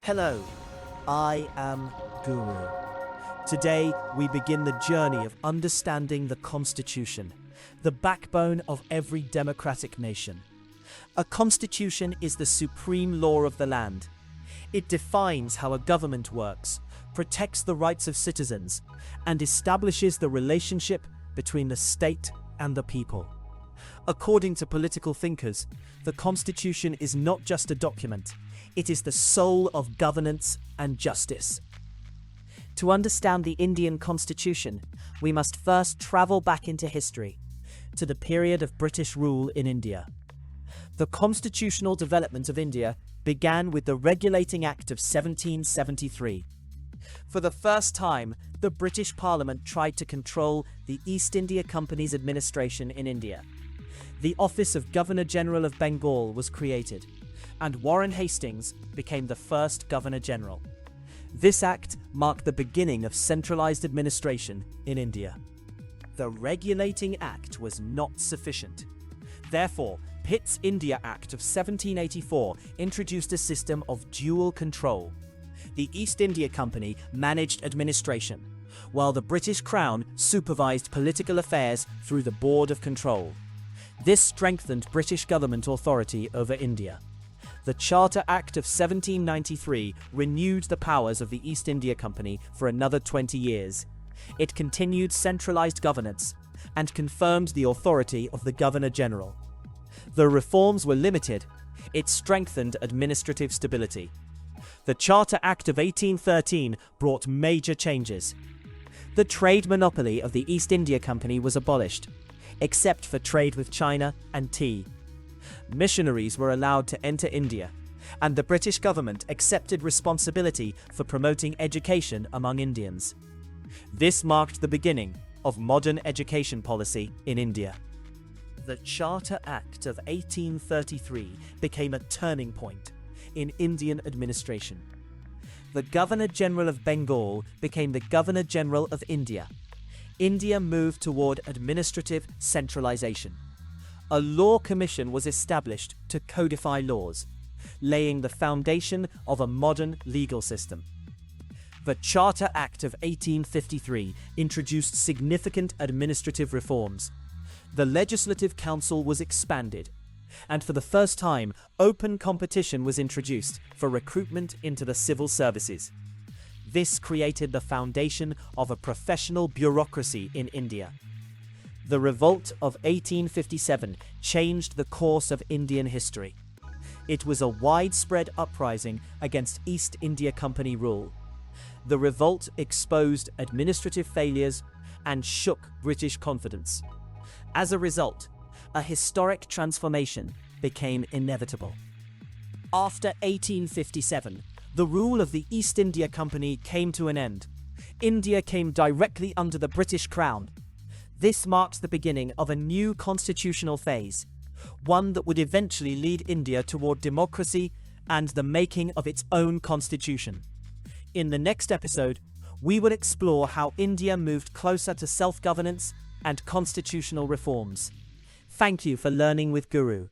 Hello, I am Guru. Today, we begin the journey of understanding the Constitution, the backbone of every democratic nation. A constitution is the supreme law of the land. It defines how a government works, protects the rights of citizens, and establishes the relationship between the state and the people. According to political thinkers, the Constitution is not just a document, it is the soul of governance and justice. To understand the Indian Constitution, we must first travel back into history, to the period of British rule in India. The constitutional development of India began with the Regulating Act of 1773. For the first time, the British Parliament tried to control the East India Company's administration in India. The office of Governor-General of Bengal was created, and Warren Hastings became the first Governor-General. This act marked the beginning of centralized administration in India. The Regulating Act was not sufficient. Therefore, Pitt's India Act of 1784 introduced a system of dual control. The East India Company managed administration, while the British Crown supervised political affairs through the Board of Control. This strengthened British government authority over India. The Charter Act of 1793 renewed the powers of the East India Company for another 20 years. It continued centralized governance and confirmed the authority of the Governor-General. Though reforms were limited, it strengthened administrative stability. The Charter Act of 1813 brought major changes. The trade monopoly of the East India Company was abolished, except for trade with China and tea. Missionaries were allowed to enter India, and the British government accepted responsibility for promoting education among Indians. This marked the beginning of modern education policy in India. The Charter Act of 1833 became a turning point in Indian administration. The Governor-General of Bengal became the Governor-General of India. India moved toward administrative centralization. A law commission was established to codify laws, laying the foundation of a modern legal system. The Charter Act of 1853 introduced significant administrative reforms. The Legislative Council was expanded, and for the first time, open competition was introduced for recruitment into the civil services. This created the foundation of a professional bureaucracy in India. The Revolt of 1857 changed the course of Indian history. It was a widespread uprising against East India Company rule. The revolt exposed administrative failures and shook British confidence. As a result, a historic transformation became inevitable. After 1857, the rule of the East India Company came to an end. India came directly under the British Crown. This marked the beginning of a new constitutional phase, one that would eventually lead India toward democracy and the making of its own constitution. In the next episode, we will explore how India moved closer to self-governance and constitutional reforms. Thank you for learning with Guru.